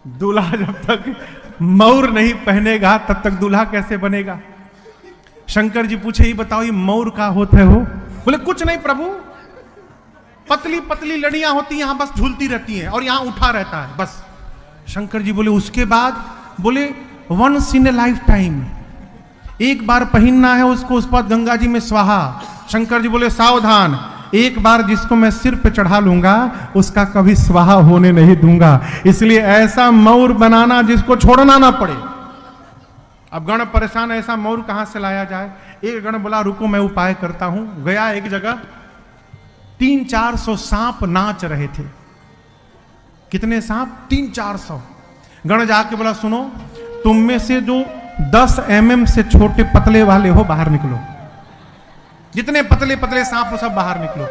दूल्हा जब तक मौर नहीं पहनेगा तब तक दूल्हा कैसे बनेगा? शंकर जी पूछे, ये बताओ ये मौर का होते हो? बोले कुछ नहीं प्रभु, पतली पतली लड़ियां होती हैं, यहां बस झूलती रहती हैं और यहां उठा रहता है बस। शंकर जी बोले उसके बाद? बोले once in a lifetime, एक बार पहनना है उसको, उस पर गंगा जी में स्वाहा। शंकर जी बोले सावधान, एक बार जिसको मैं सिर पे चढ़ा लूंगा उसका कभी स्वाहा होने नहीं दूंगा, इसलिए ऐसा मौर बनाना जिसको छोड़ना ना पड़े। अब गण परेशान, ऐसा मौर कहां से लाया जाए? एक गण बोला रुको मैं उपाय करता हूं। गया एक जगह, 300-400 सांप नाच रहे थे। कितने सांप? 300-400। गण जाके बोला सुनो, तुम में से जो 10 mm से छोटे पतले वाले हो बाहर निकलो। जितने पतले पतले सांप हो सब बाहर निकलो।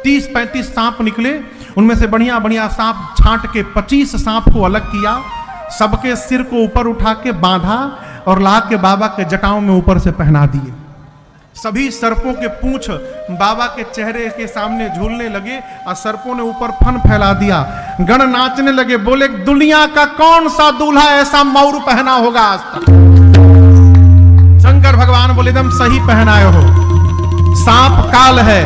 30-35 सांप निकले, उनमें से बढ़िया बढ़िया सांप छांट के 25 सांप को अलग किया, सबके सिर को ऊपर उठा के बांधा और ला के बाबा के जटाओं में ऊपर से पहना दिए। सभी सर्पों के पूंछ बाबा के चेहरे के सामने झूलने लगे और सर्पों ने ऊपर फन फैला दिया। गण नाचने लगे, बोले दुनिया का कौन सा दूल्हा ऐसा मौर पहना होगा आज तक? शंकर भगवान बोले एकदम सही पहनाए हो। सांप काल है,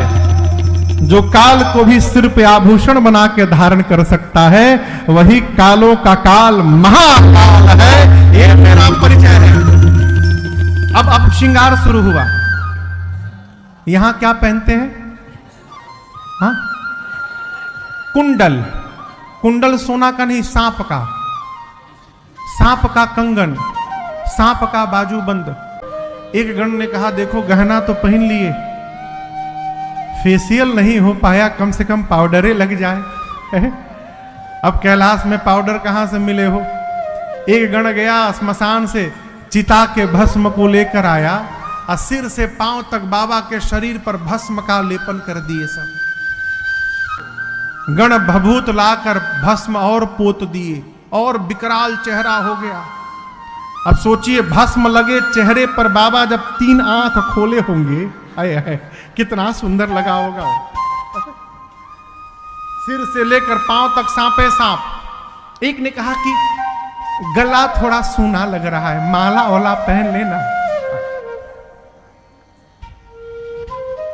जो काल को भी सिर पे आभूषण बना के धारण कर सकता है, वही कालों का काल महाकाल है। ये मेरा परिचय है। अब श्रृंगार शुरू हुआ। यहां क्या पहनते हैं? हाँ, कुंडल। कुंडल सोना का नहीं, सांप का। सांप का कंगन, सांप का बाजूबंद। एक गण ने कहा देखो गहना तो पहन लिए, फेशियल नहीं हो पाया, कम से कम पाउडरे लग जाए। अब कैलाश में पाउडर कहां से मिले हो? एक गण गया श्मशान से, चिता के भस्म को लेकर आया और सिर से पांव तक बाबा के शरीर पर भस्म का लेपन कर दिए। सब गण भभूत लाकर भस्म और पोत दिए और विकराल चेहरा हो गया। अब सोचिए भस्म लगे चेहरे पर, बाबा जब 3 आंख खोले होंगे, आए कितना सुंदर लगा होगा। सिर से लेकर पांव तक सांपे सांप। एक ने कहा कि गला थोड़ा सूना लग रहा है, माला ओला पहन लेना।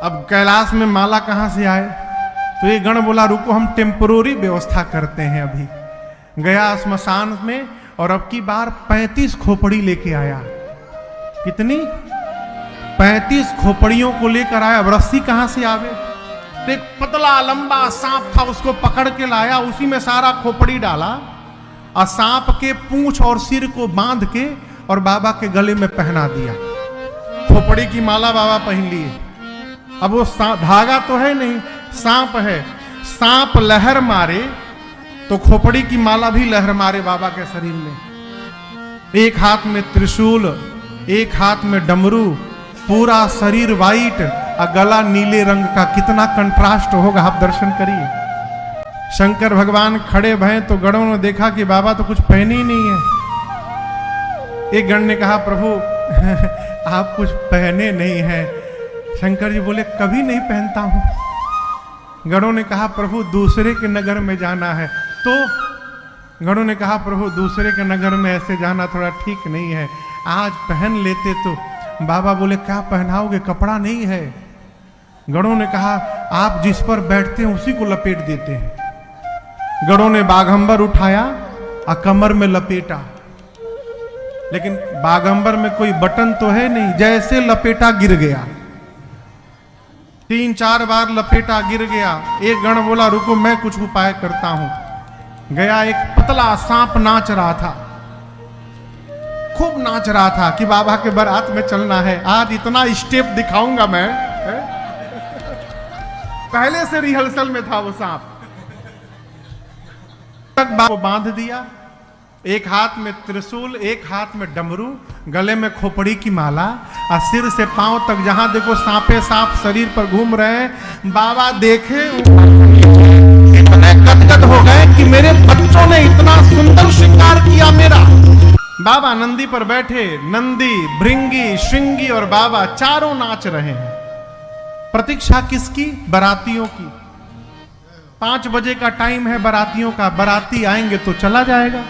अब कैलाश में माला कहां से आए? तो ये गण बोला रुको हम टेम्परोरी व्यवस्था करते हैं। अभी गया श्मशान में और अब की बार 35 खोपड़ी लेके आया। कितनी? 35 खोपड़ियों को लेकर आया। अब रस्सी कहां से आवे? तो एक पतला लंबा सांप था, उसको पकड़ के लाया, उसी में सारा खोपड़ी डाला और सांप के पूंछ और सिर को बांध के और बाबा के गले में पहना दिया। खोपड़ी की माला बाबा पहन लिए। अब वो धागा तो है नहीं, सांप है। सांप लहर मारे तो खोपड़ी की माला भी लहर मारे बाबा के शरीर में। एक हाथ में त्रिशूल, एक हाथ में डमरू, पूरा शरीर वाइट और गला नीले रंग का। कितना कंट्रास्ट होगा, आप दर्शन करिए। शंकर भगवान खड़े भये तो गणों ने देखा कि बाबा तो कुछ पहने ही नहीं है। एक गण ने कहा प्रभु आप कुछ पहने नहीं है। शंकर जी बोले कभी नहीं पहनता हूं। गणों ने कहा प्रभु दूसरे के नगर में जाना है। तो गणों ने कहा प्रभु दूसरे के नगर में ऐसे जाना थोड़ा ठीक नहीं है, आज पहन लेते तो। बाबा बोले क्या पहनाओगे, कपड़ा नहीं है। गणों ने कहा आप जिस पर बैठते हैं उसी को लपेट देते हैं। गणों ने बाघंबर उठाया और कमर में लपेटा, लेकिन बाघंबर में कोई बटन तो है नहीं, जैसे लपेटा गिर गया। 3-4 बार लपेटा गिर गया। एक गण बोला रुको मैं कुछ उपाय करता हूं। गया, एक पतला सांप नाच रहा था, खूब नाच रहा था कि बाबा के बारात में चलना है, आज इतना स्टेप दिखाऊंगा मैं। पहले से रिहर्सल में था वो सांप। तक बाबा को बांध दिया, एक हाथ में त्रिशूल, एक हाथ में डमरू, गले में खोपड़ी की माला और सिर से पांव तक जहां देखो सांपे सांप शरीर पर घूम रहे हैं। बाबा देखे इतने गदगद हो गए कि मेरे बच्चों ने इतना सुंदर श्रृंगार किया मेरा। बाबा नंदी पर बैठे, नंदी, भृंगी, श्रृंगी और बाबा चारों नाच रहे हैं। प्रतीक्षा किसकी? बारातियों की। 5 बजे का टाइम है बारातियों का, बाराती आएंगे तो चला जाएगा।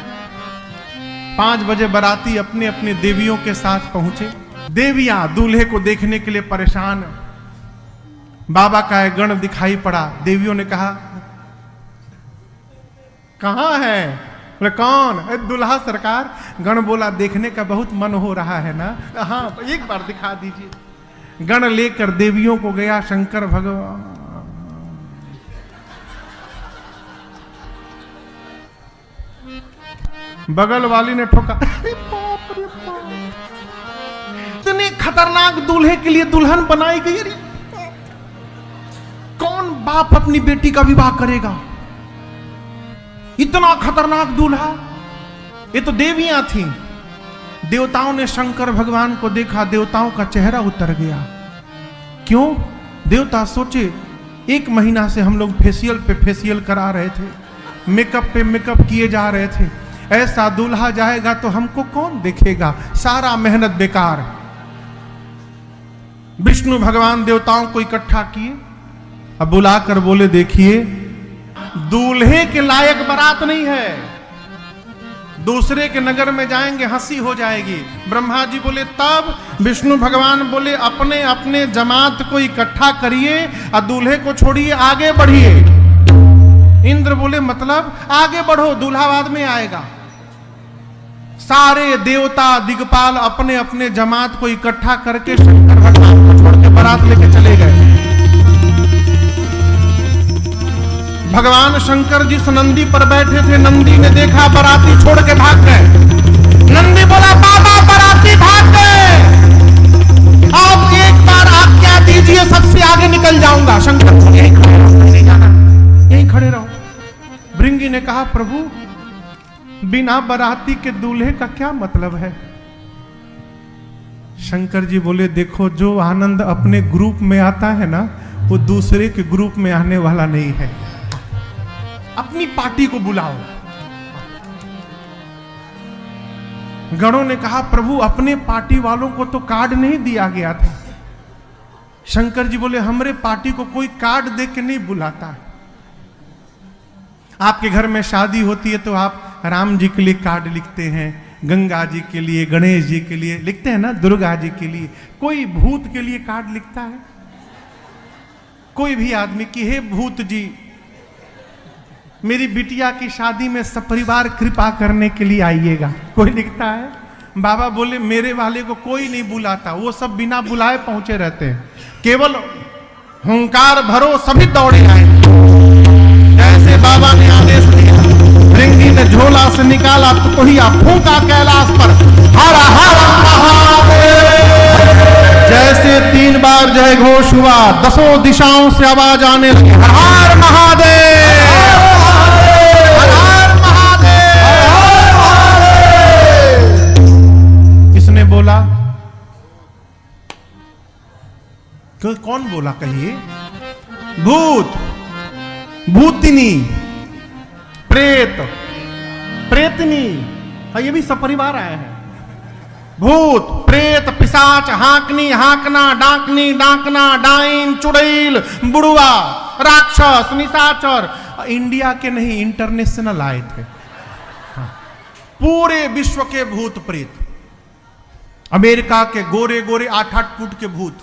5 बजे बाराती अपने अपने देवियों के साथ पहुंचे। देवियां दूल्हे को देखने के लिए परेशान। बाबा का एक गण दिखाई पड़ा। देवियों ने कहा कहां है? बोले कौन? दूल्हा सरकार। गण बोला देखने का बहुत मन हो रहा है ना, हाँ एक बार दिखा दीजिए। गण लेकर देवियों को गया शंकर भगवान। बगल वाली ने ठोका। इतने खतरनाक दूल्हे के लिए दुल्हन बनाई गई। अरे कौन बाप अपनी बेटी का विवाह करेगा? इतना खतरनाक दूल्हा। ये तो देवियां थीं। देवताओं ने शंकर भगवान को देखा, देवताओं का चेहरा उतर गया। क्यों? देवता सोचे 1 महीना से हम लोग फेशियल पे फेशियल करा रहे थे, मेकअप पे मेकअप किए जा रहे थे, ऐसा दूल्हा जाएगा तो हमको कौन देखेगा, सारा मेहनत बेकार। विष्णु भगवान देवताओं को इकट्ठा किए, अब बुलाकर बोले देखिए दूल्हे के लायक बारात नहीं है, दूसरे के नगर में जाएंगे हंसी हो जाएगी। ब्रह्मा जी बोले तब? विष्णु भगवान बोले अपने अपने जमात को इकट्ठा करिए और दूल्हे को छोड़िए, आगे बढ़िए। इंद्र बोले मतलब? आगे बढ़ो, दूल्हा बाद में आएगा। सारे देवता दिग्पाल अपने अपने जमात को इकट्ठा करके शंकर भगवान को छोड़ के बारात लेके चले गए। भगवान शंकर जिस नंदी पर बैठे थे, नंदी ने देखा बाराती छोड़ के भाग गए। नंदी बोला बाबा बाराती भाग गए, अब एक बार आज्ञा दीजिए, सबसे आगे निकल जाऊंगा। शंकर यहीं खड़े रहो, नहीं जाना, यहीं खड़े रहो। भृंगी ने कहा प्रभु बिना बाराती के दूल्हे का क्या मतलब है? शंकर जी बोले देखो जो आनंद अपने ग्रुप में आता है ना, वो दूसरे के ग्रुप में आने वाला नहीं है। अपनी पार्टी को बुलाओ। गणों ने कहा प्रभु अपने पार्टी वालों को तो कार्ड नहीं दिया गया था। शंकर जी बोले हमरे पार्टी को कोई कार्ड दे के नहीं बुलाता। आपके घर में शादी होती है तो आप राम जी के लिए कार्ड लिखते हैं, गंगा जी के लिए, गणेश जी के लिए लिखते हैं ना, दुर्गा जी के लिए। कोई भूत के लिए कार्ड लिखता है? कोई भी आदमी कि हे भूत जी मेरी बिटिया की शादी में सपरिवार कृपा करने के लिए आइएगा, कोई लिखता है? बाबा बोले मेरे वाले को कोई नहीं बुलाता, वो सब बिना बुलाए पहुंचे रहते हैं, केवल हुंकार भरो सभी दौड़े आए। जैसे बाबा ने आदेश दिया, भृंगी ने झोला से निकाला तो कोहिया फूंका कैलाश पर, हर हर महादेव। जैसे 3 बार जय घोष हुआ, 10 दिशाओं से आवाज आने लगी, हर हर महादेव, हर हर महादेव। किसने बोला? कौन बोला कहिए? भूत, भूतिनी, प्रेत, प्रेतनी, ये भी सपरिवार आए हैं। भूत, प्रेत, पिशाच, हाकनी, हाकना, डाकनी, डाकना, डाइन, चुड़ैल, बुड़वा, राक्षस, निशाचर। इंडिया के नहीं इंटरनेशनल आए थे। पूरे विश्व के भूत प्रेत। अमेरिका के गोरे गोरे 8-8 फुट के भूत,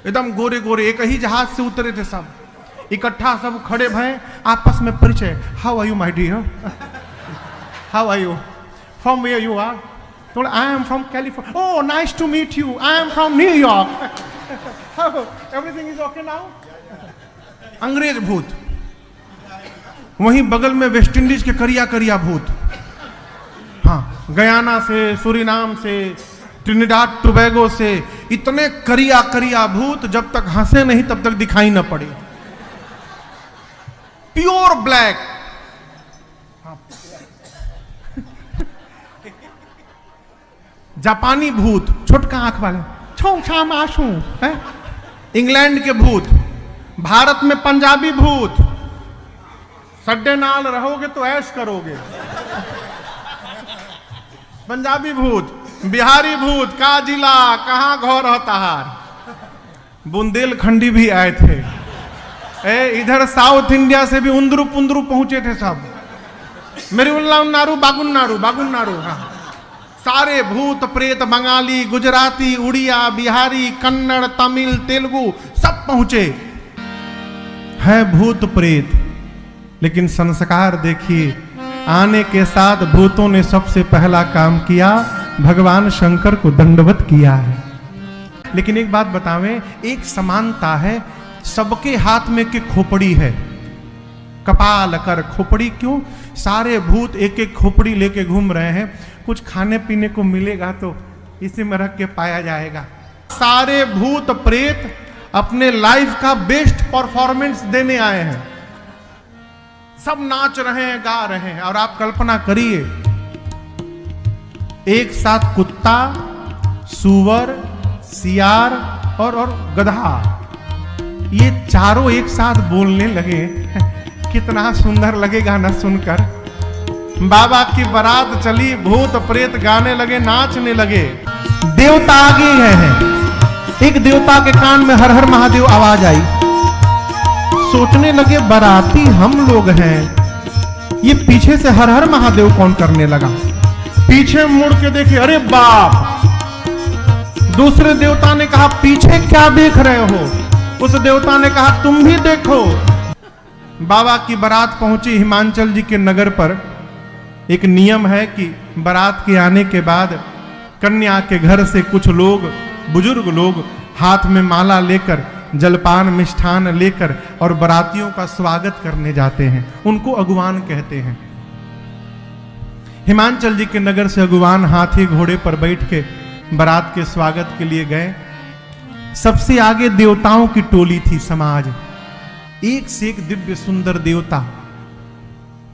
एकदम गोरे गोरे, एक ही जहाज से उतरे थे सब, इकट्ठा सब खड़े भय, आपस में परिचय। How are you my dear? How are you? From where you are? तो I am from California. Oh nice to meet you, I am from New York. Everything is okay now? अंग्रेज भूत। वहीं बगल में वेस्ट इंडीज के करिया करिया भूत, हाँ, गयाना से, सूरीनाम से, ट्रिनिडाद टोबैगो से, इतने करिया करिया भूत, जब तक हंसे नहीं तब तक दिखाई न पड़े। Pure black. जापानी भूत, छोटका आंख वाले, छो छाम आशू है। इंग्लैंड के भूत, भारत में पंजाबी भूत, सड्डे नाल रहोगे तो ऐश करोगे। पंजाबी भूत, बिहारी भूत, का जिला कहां घर हताहार। बुंदेलखंडी भी आए थे। इधर साउथ इंडिया से भी उंदरू पुंदरू पहुंचे थे सब। मेरी उल्ला नारू बागुन नारू, बागुन नारू, हाँ। सारे भूत प्रेत, बंगाली, गुजराती, उड़िया, बिहारी, कन्नड़, तमिल, तेलुगु सब पहुंचे। है भूत प्रेत, लेकिन संस्कार देखिए, आने के साथ भूतों ने सबसे पहला काम किया, भगवान शंकर को दंडवत किया है। लेकिन एक बात बतावें, एक समानता है, सबके हाथ में के खोपड़ी है, कपाल कर खोपड़ी। क्यों? सारे भूत एक एक खोपड़ी लेके घूम रहे हैं, कुछ खाने पीने को मिलेगा तो इसी में रख के पाया जाएगा। सारे भूत प्रेत अपने लाइफ का बेस्ट परफॉर्मेंस देने आए हैं, सब नाच रहे हैं, गा रहे हैं। और आप कल्पना करिए, एक साथ कुत्ता, सूअर, सियार और गधा, ये चारों एक साथ बोलने लगे, कितना सुंदर लगेगा ना सुनकर। बाबा की बारात चली, भूत प्रेत गाने लगे, नाचने लगे। देवता आगे हैं, एक देवता के कान में हर हर महादेव आवाज आई, सोचने लगे बाराती हम लोग हैं, ये पीछे से हर हर महादेव कौन करने लगा। पीछे मुड़ के देखे, अरे बाप। दूसरे देवता ने कहा, पीछे क्या देख रहे हो? उस देवता ने कहा, तुम भी देखो। बाबा की बारात पहुंची हिमाचल जी के नगर पर। एक नियम है कि बारात के आने के बाद कन्या के घर से कुछ लोग, बुजुर्ग लोग, हाथ में माला लेकर, जलपान मिष्ठान लेकर और बारातियों का स्वागत करने जाते हैं। उनको अगुवान कहते हैं। हिमाचल जी के नगर से अगुवान हाथी घोड़े पर बैठ के बारात के स्वागत के लिए गए। सबसे आगे देवताओं की टोली थी, समाज, एक से एक दिव्य सुंदर देवता।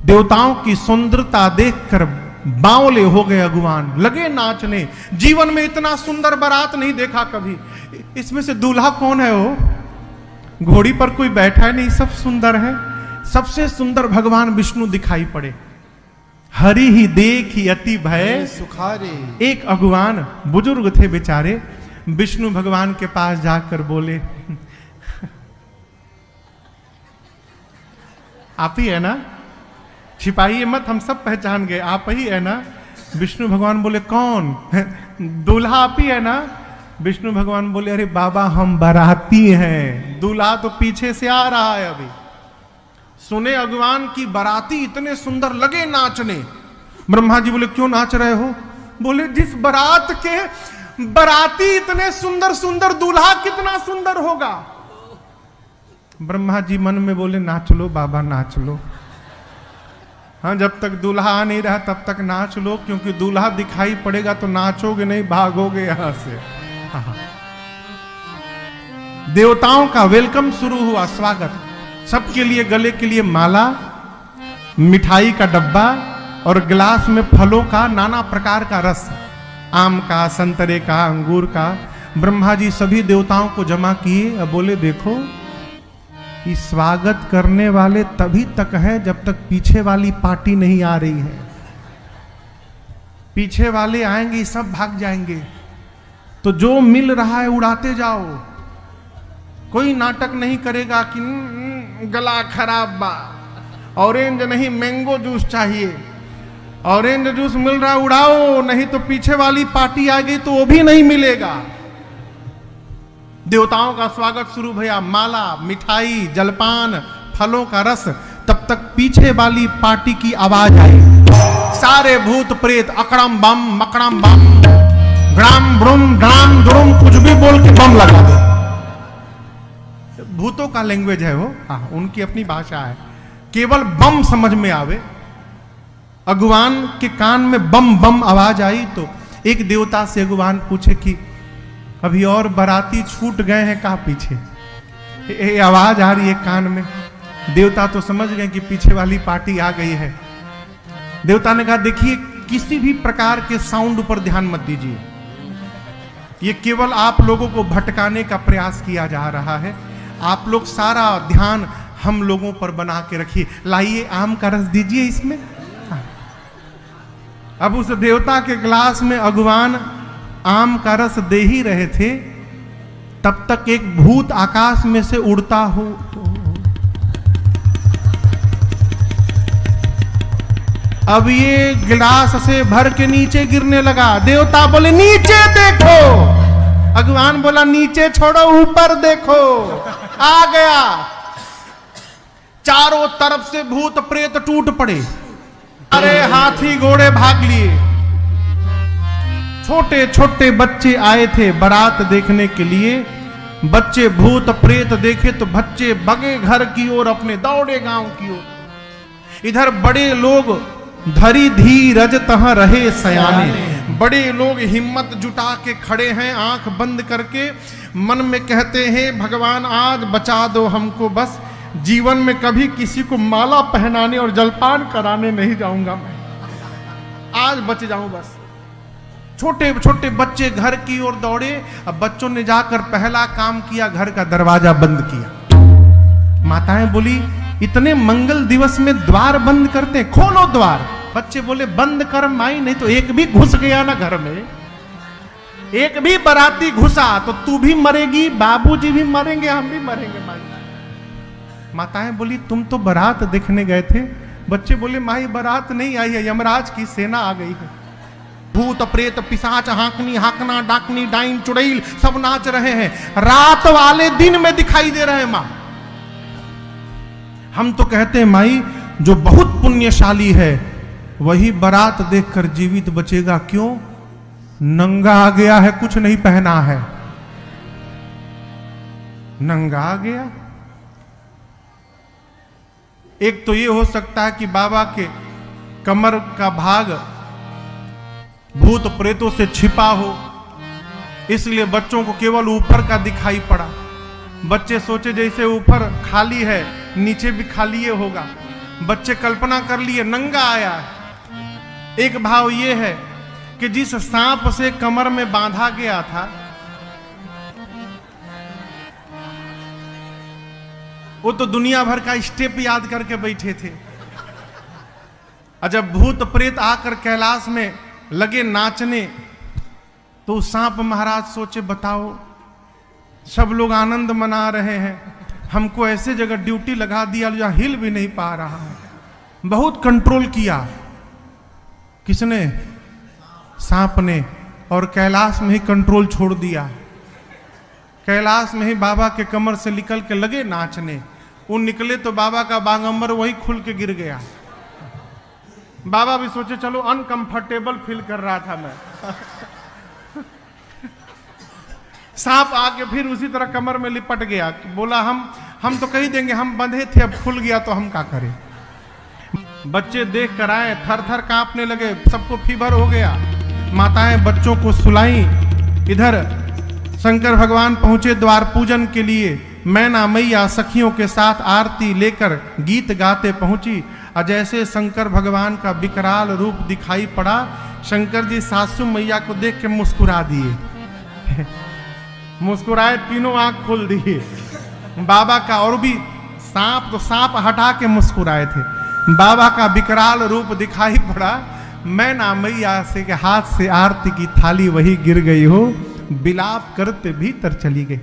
देवताओं की सुंदरता देखकर बावले हो गए अगुवान, लगे नाचने। जीवन में इतना सुंदर बारात नहीं देखा कभी। इसमें से दूल्हा कौन है? वो घोड़ी पर कोई बैठा है नहीं, सब सुंदर है। सबसे सुंदर भगवान विष्णु दिखाई पड़े। हरि ही देखी अति भय सुखारे। एक अगुवान बुजुर्ग थे बेचारे, विष्णु भगवान के पास जाकर बोले, आप ही है ना? छिपाइए मत, हम सब पहचान गए, आप ही है ना? विष्णु भगवान बोले, कौन? दूल्हा आप ही है ना? विष्णु भगवान बोले, अरे बाबा हम बाराती हैं, दूल्हा तो पीछे से आ रहा है अभी। सुने अगुवान की बाराती इतने सुंदर, लगे नाचने। ब्रह्मा जी बोले, क्यों नाच रहे हो? बोले, जिस बारात के बाराती इतने सुंदर सुंदर, दूल्हा कितना सुंदर होगा। ब्रह्मा जी मन में बोले, नाच लो बाबा, नाच लो। हाँ, जब तक दूल्हा आ नहीं रहा तब तक नाच लो, क्योंकि दूल्हा दिखाई पड़ेगा तो नाचोगे नहीं, भागोगे यहां से। हाँ। देवताओं का वेलकम शुरू हुआ, स्वागत। सबके लिए गले के लिए माला, मिठाई का डब्बा और गिलास में फलों का नाना प्रकार का रस, आम का, संतरे का, अंगूर का। ब्रह्मा जी सभी देवताओं को जमा किए और बोले, देखो कि स्वागत करने वाले तभी तक है जब तक पीछे वाली पार्टी नहीं आ रही है। पीछे वाले आएंगे सब भाग जाएंगे, तो जो मिल रहा है उड़ाते जाओ। कोई नाटक नहीं करेगा कि गला खराब बा, ऑरेंज नहीं मैंगो जूस चाहिए, ऑरेंज जूस मिल रहा उड़ाओ, नहीं तो पीछे वाली पार्टी आ गई तो वो भी नहीं मिलेगा। देवताओं का स्वागत शुरू भैया, माला, मिठाई, जलपान, फलों का रस। तब तक पीछे वाली पार्टी की आवाज आई। सारे भूत प्रेत अकड़म बम मकड़म बम, ग्राम ब्रुम ग्राम द्रुम, कुछ भी बोल के बम लगा दे। भूतों का लैंग्वेज है वो, हाँ, उनकी अपनी भाषा है। केवल बम समझ में आवे। अगुवान के कान में बम बम आवाज आई तो एक देवता से अगुवान पूछे कि अभी और बाराती छूट गए हैं कहाँ पीछे? ये आवाज आ रही है कान में। देवता तो समझ गए कि पीछे वाली पार्टी आ गई है। देवता ने कहा, देखिए किसी भी प्रकार के साउंड पर ध्यान मत दीजिए, ये केवल आप लोगों को भटकाने का प्रयास किया जा रहा है। आप लोग सारा ध्यान हम लोगों पर बना के रखिए। लाइए आम का रस दीजिए इसमें। अब उस देवता के गिलास में अगुवान आम का रस दे ही रहे थे, तब तक एक भूत आकाश में से उड़ता हो अब ये गिलास से भर के नीचे गिरने लगा। देवता बोले नीचे देखो, भगवान बोला नीचे छोड़ो ऊपर देखो। आ गया, चारों तरफ से भूत प्रेत टूट पड़े। अरे हाथी घोड़े भाग लिए। छोटे छोटे बच्चे आए थे बारात देखने के लिए। बच्चे भूत प्रेत देखे तो बच्चे भगे घर की ओर, अपने दौड़े गांव की ओर। इधर बड़े लोग धरी धीरज तह रहे सयाने, बड़े लोग हिम्मत जुटा के खड़े हैं आंख बंद करके, मन में कहते हैं भगवान आज बचा दो हमको, बस जीवन में कभी किसी को माला पहनाने और जलपान कराने नहीं जाऊंगा मैं, आज बच जाऊं बस। छोटे छोटे बच्चे घर की ओर दौड़े। अब बच्चों ने जाकर पहला काम किया, घर का दरवाजा बंद किया। माताएं बोली इतने मंगल दिवस में द्वार बंद करते, खोलो द्वार। बच्चे बोले बंद कर माई, नहीं तो एक भी घुस गया ना घर में, एक भी बाराती घुसा तो तू भी मरेगी, बाबूजी भी मरेंगे, हम भी मरेंगे माई। माताएं बोली तुम तो बारात देखने गए थे। बच्चे बोले माई बारात नहीं आई है, यमराज की सेना आ गई है। भूत प्रेत पिशाच हाकनी हाकना डाकनी डाइन चुड़ैल सब नाच रहे हैं, रात वाले दिन में दिखाई दे रहे हैं मां। हम तो कहते हैं माई जो बहुत पुण्यशाली है वही बारात देखकर जीवित बचेगा। क्यों? नंगा आ गया है, कुछ नहीं पहना है, नंगा आ गया। एक तो ये हो सकता है कि बाबा के कमर का भाग भूत प्रेतों से छिपा हो, इसलिए बच्चों को केवल ऊपर का दिखाई पड़ा। बच्चे सोचे जैसे ऊपर खाली है नीचे भी खाली होगा। बच्चे कल्पना कर लिए नंगा आया है। एक भाव ये है कि जिस सांप से कमर में बांधा गया था वो तो दुनिया भर का स्टेप याद करके बैठे थे। और जब भूत प्रेत आकर कैलाश में लगे नाचने तो सांप महाराज सोचे बताओ सब लोग आनंद मना रहे हैं, हमको ऐसे जगह ड्यूटी लगा दिया जहां हिल भी नहीं पा रहा है। बहुत कंट्रोल किया। किसने? सांप ने। और कैलाश में ही कंट्रोल छोड़ दिया। कैलाश में ही बाबा के कमर से निकल के लगे नाचने। वो निकले तो बाबा का बागंबर वही खुल के गिर गया। बाबा भी सोचे चलो अनकंफर्टेबल फील कर रहा था मैं। सांप आके फिर उसी तरह कमर में लिपट गया। बोला हम तो कही देंगे हम बंधे थे, अब खुल गया तो हम क्या करें। बच्चे देख कर आए, थर थर कांपने लगे, सबको फीवर हो गया। माताएं बच्चों को सुलाई। इधर शंकर भगवान पहुंचे द्वार पूजन के लिए। मैना मैया सखियों के साथ आरती लेकर गीत गाते पहुंची। और जैसे शंकर भगवान का विकराल रूप दिखाई पड़ा, शंकर जी सासू मैया को देख के मुस्कुरा दिए। मुस्कुराए, तीनों आंख खोल दिए। बाबा का और भी सांप तो सांप हटा के मुस्कुराए थे। बाबा का विकराल रूप दिखाई पड़ा। मैना मैया से के हाथ से आरती की थाली वही गिर गई हो, विलाप करते भीतर चली गई।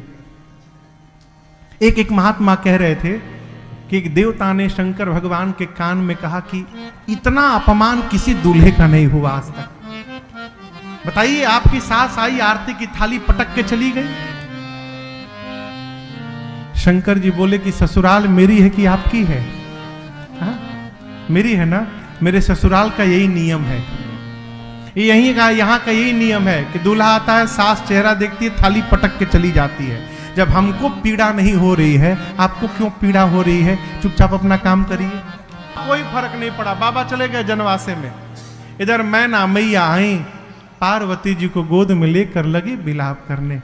एक महात्मा कह रहे थे कि एक देवता ने शंकर भगवान के कान में कहा कि इतना अपमान किसी दूल्हे का नहीं हुआ आज तक। बताइए आपकी सास आई, आरती की थाली पटक के चली गई। शंकर जी बोले कि ससुराल मेरी है कि आपकी है? हा? मेरी है ना। मेरे ससुराल का यही नियम है, यही का यहाँ का यही नियम है कि दूल्हा आता है, सास चेहरा देखती है, थाली पटक के चली जाती है। जब हमको पीड़ा नहीं हो रही है, आपको क्यों पीड़ा हो रही है? चुपचाप अपना काम करिए। कोई फर्क नहीं पड़ा। बाबा चले गए जनवासे में। इधर मैना मैया आई, पार्वती जी को गोद में लेकर लगी विलाप करने।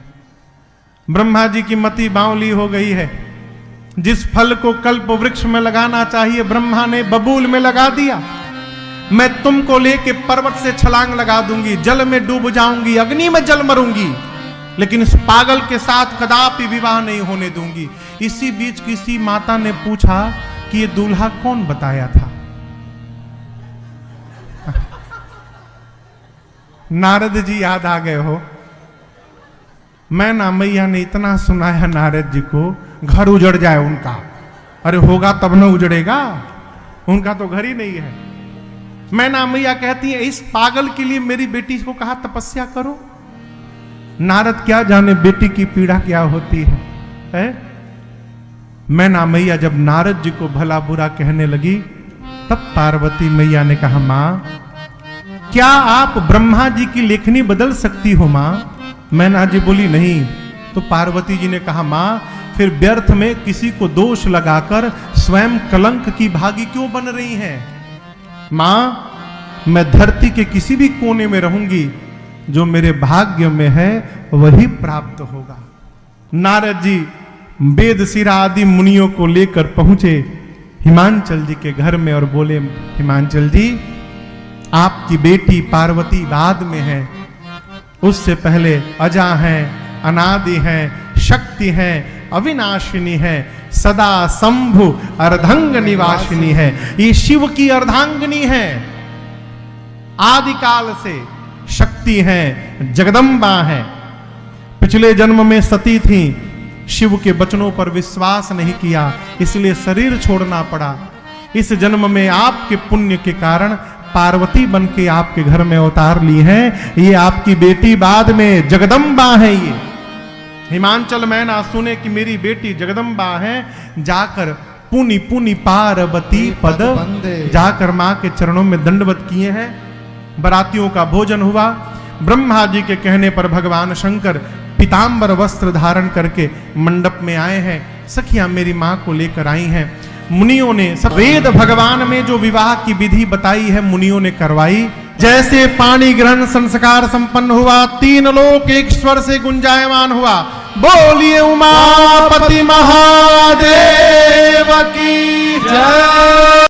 ब्रह्मा जी की मति बावली हो गई है। जिस फल को कल्प वृक्ष में लगाना चाहिए ब्रह्मा ने बबूल में लगा दिया। मैं तुमको लेके पर्वत से छलांग लगा दूंगी, जल में डूब जाऊंगी, अग्नि में जल मरूंगी, लेकिन इस पागल के साथ कदापि विवाह नहीं होने दूंगी। इसी बीच किसी माता ने पूछा कि ये दूल्हा कौन बताया था? नारद जी याद आ गए हो। मैना मैया ने इतना सुनाया नारद जी को, घर उजड़ जाए उनका। अरे होगा तब न उजड़ेगा, उनका तो घर ही नहीं है। मैना मैया कहती है इस पागल के लिए मेरी बेटी को कहा तपस्या करो। नारद क्या जाने बेटी की पीड़ा क्या होती है? मैना मैया जब नारद जी को भला बुरा कहने लगी, तब पार्वती मैया ने कहा, मां क्या आप ब्रह्मा जी की लेखनी बदल सकती हो मां? मैना जी बोली नहीं। तो पार्वती जी ने कहा, मां फिर व्यर्थ में किसी को दोष लगाकर स्वयं कलंक की भागी क्यों बन रही हैं? मां मैं धरती के किसी भी कोने में रहूंगी, जो मेरे भाग्य में है वही प्राप्त होगा। नारद जी वेद शिरा आदि मुनियों को लेकर पहुंचे हिमांचल जी के घर में और बोले, हिमांचल जी आपकी बेटी पार्वती बाद में है, उससे पहले अजा है, अनादि है, शक्ति है, अविनाशिनी है, सदा शंभु अर्धांग निवासिनी है। ये शिव की अर्धांगिनी है, आदि काल से शक्ति है, जगदम्बा है। पिछले जन्म में सती थी, शिव के वचनों पर विश्वास नहीं किया, इसलिए शरीर छोड़ना पड़ा। इस जन्म में आपके पुण्य के कारण पार्वती बन के आपके घर में अवतार ली है। ये आपकी बेटी बाद में जगदम्बा है। ये हिमांचल मैना सुने कि मेरी बेटी जगदम्बा है, जाकर पुनि पुनि पार्वती पद जाकर मां के चरणों में दंडवत किए हैं। बरातियों का भोजन हुआ। ब्रह्मा जी के कहने पर भगवान शंकर पीतांबर वस्त्र धारण करके मंडप में आए हैं। सखियां मेरी मां को लेकर आई हैं। मुनियों ने सब वेद भगवान में जो विवाह की विधि बताई है मुनियों ने करवाई। जैसे पानी ग्रहण संस्कार संपन्न हुआ, 3 लोक एक स्वर से गुंजायमान हुआ, बोलिए उमापति महादेव की जय।